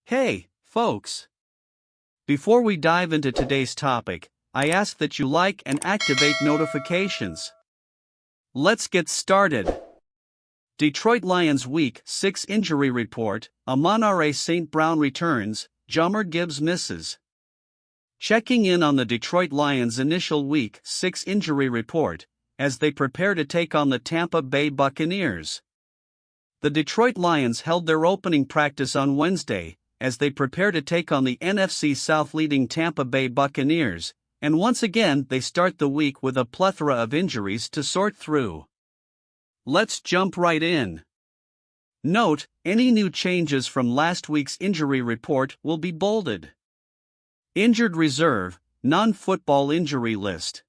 Hey, folks! Before we dive into today's topic, I ask that you like and activate notifications. Let's get started. Detroit Lions Week 6 Injury Report, Amon-Ra St. Brown returns, Jahmyr Gibbs misses. Checking in on the Detroit Lions' initial Week 6 injury report, as they prepare to take on the Tampa Bay Buccaneers. The Detroit Lions held their opening practice on Wednesday, as they prepare to take on the NFC South leading Tampa Bay Buccaneers, and once again they start the week with a plethora of injuries to sort through. Let's jump right in. Note, any new changes from last week's injury report will be bolded. Injured reserve, non-football injury list.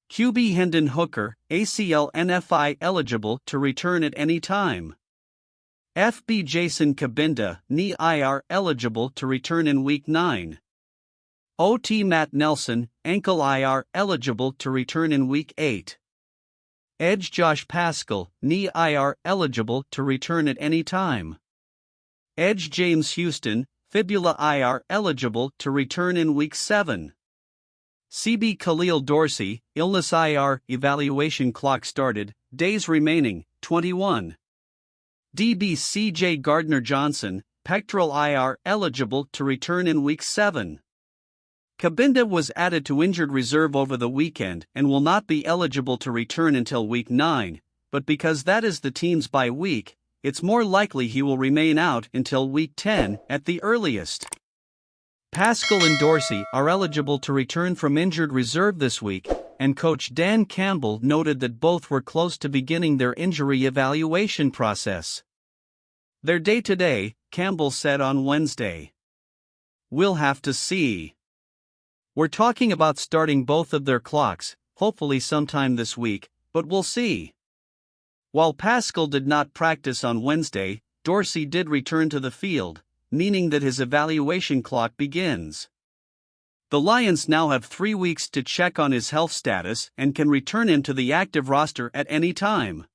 QB Hendon Hooker, ACL NFI eligible to return at any time. FB Jason Cabinda, knee IR eligible to return in Week 9. OT Matt Nelson, ankle IR eligible to return in Week 8. Edge Josh Paschal, knee IR eligible to return at any time. Edge James Houston, fibula IR eligible to return in Week 7. CB Khalil Dorsey, illness IR evaluation clock started, days remaining, 21. DB CJ Gardner Johnson, pectoral IR eligible to return in Week 7. Cabinda was added to injured reserve over the weekend and will not be eligible to return until Week 9, but because that is the team's bye week, it's more likely he will remain out until Week 10 at the earliest. Paschal and Dorsey are eligible to return from injured reserve this week, and coach Dan Campbell noted that both were close to beginning their injury evaluation process. Their day-to-day, Campbell said on Wednesday. We'll have to see. We're talking about starting both of their clocks, hopefully sometime this week, but we'll see. While Paschal did not practice on Wednesday, Dorsey did return to the field, meaning that his evaluation clock begins. The Lions now have 3 weeks to check on his health status and can return him to the active roster at any time.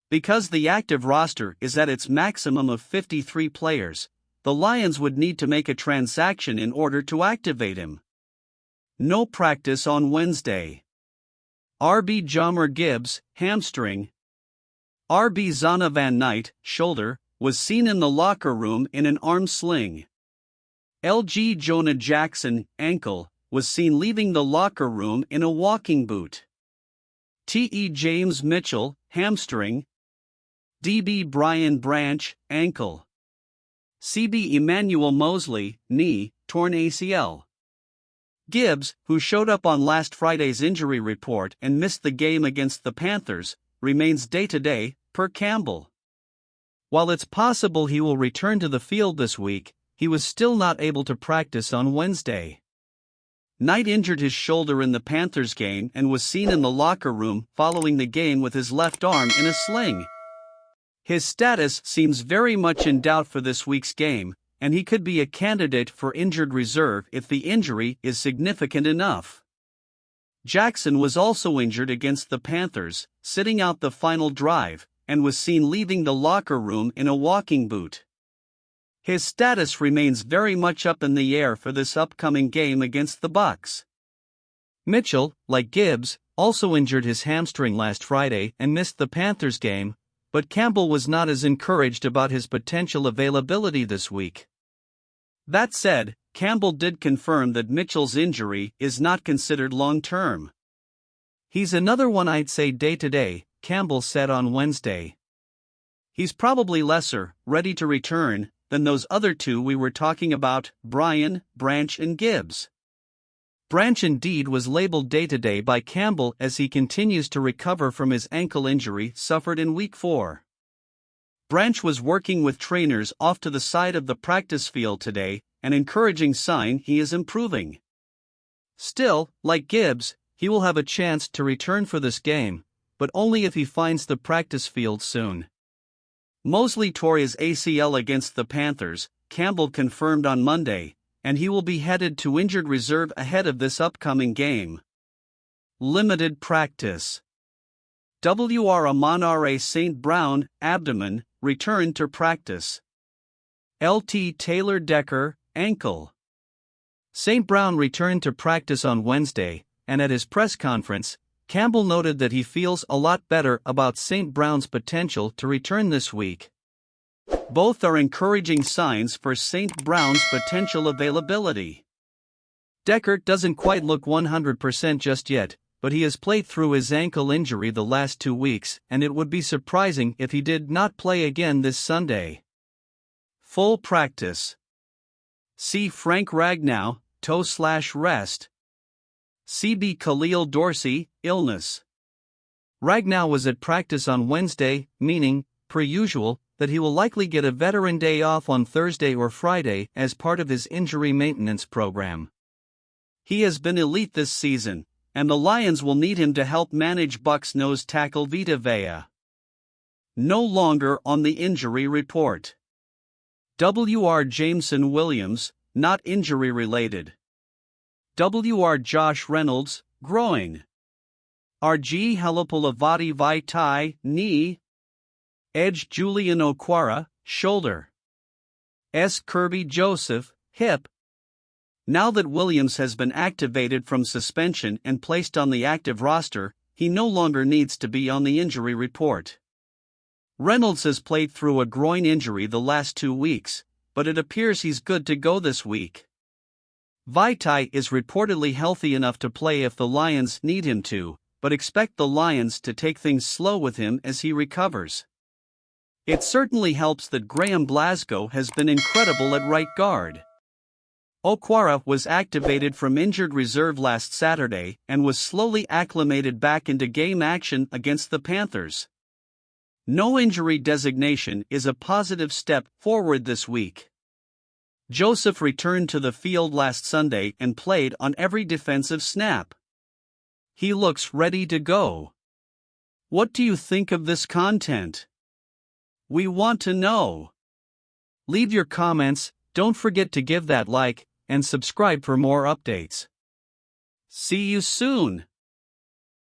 Because the active roster is at its maximum of 53 players, the Lions would need to make a transaction in order to activate him. No practice on Wednesday. RB Jahmyr Gibbs, hamstring. RB Zana Van Knight, shoulder, was seen in the locker room in an arm sling. LG Jonah Jackson, ankle, was seen leaving the locker room in a walking boot. TE James Mitchell, hamstring. DB Brian Branch, ankle. CB Emmanuel Mosley, knee, torn ACL. Gibbs, who showed up on last Friday's injury report and missed the game against the Panthers, remains day-to-day, per Campbell. While it's possible he will return to the field this week, he was still not able to practice on Wednesday. Knight injured his shoulder in the Panthers game and was seen in the locker room following the game with his left arm in a sling. His status seems very much in doubt for this week's game, and he could be a candidate for injured reserve if the injury is significant enough. Jackson was also injured against the Panthers, sitting out the final drive, and was seen leaving the locker room in a walking boot. His status remains very much up in the air for this upcoming game against the Bucs. Mitchell, like Gibbs, also injured his hamstring last Friday and missed the Panthers game, but Campbell was not as encouraged about his potential availability this week. That said, Campbell did confirm that Mitchell's injury is not considered long-term. He's another one I'd say day-to-day, Campbell said on Wednesday. He's probably lesser, ready to return, than those other two we were talking about, Brian, Branch and Gibbs. Branch indeed was labeled day-to-day by Campbell as he continues to recover from his ankle injury suffered in Week 4. Branch was working with trainers off to the side of the practice field today, an encouraging sign he is improving. Still, like Gibbs, he will have a chance to return for this game, but only if he finds the practice field soon. Mosley tore his ACL against the Panthers, Campbell confirmed on Monday, and he will be headed to injured reserve ahead of this upcoming game. Limited practice. WR Amon-Ra St. Brown, abdomen, returned to practice. LT Taylor Decker, ankle. St. Brown returned to practice on Wednesday, and at his press conference, Campbell noted that he feels a lot better about St. Brown's potential to return this week. Both are encouraging signs for St. Brown's potential availability. Decker doesn't quite look 100% just yet, but he has played through his ankle injury the last 2 weeks, and it would be surprising if he did not play again this Sunday. Full practice. C. Frank Ragnow, toe/rest. CB Khalil Dorsey, illness. Ragnow was at practice on Wednesday, meaning, per usual, that he will likely get a veteran day off on Thursday or Friday as part of his injury maintenance program. He has been elite this season, and the Lions will need him to help manage Bucs nose tackle Vita Vea. No longer on the injury report. W.R. Jameson Williams, not injury-related. W.R. Josh Reynolds, groin. R.G. Halapulavati Vaitai, knee. Edge Julian Okwara, shoulder. S. Kirby Joseph, hip. Now that Williams has been activated from suspension and placed on the active roster, he no longer needs to be on the injury report. Reynolds has played through a groin injury the last 2 weeks, but it appears he's good to go this week. Vaitai is reportedly healthy enough to play if the Lions need him to, but expect the Lions to take things slow with him as he recovers. It certainly helps that Graham Glasgow has been incredible at right guard. Okwara was activated from injured reserve last Saturday and was slowly acclimated back into game action against the Panthers. No injury designation is a positive step forward this week. Joseph returned to the field last Sunday and played on every defensive snap. He looks ready to go. What do you think of this content? We want to know. Leave your comments, don't forget to give that like, and subscribe for more updates. See you soon!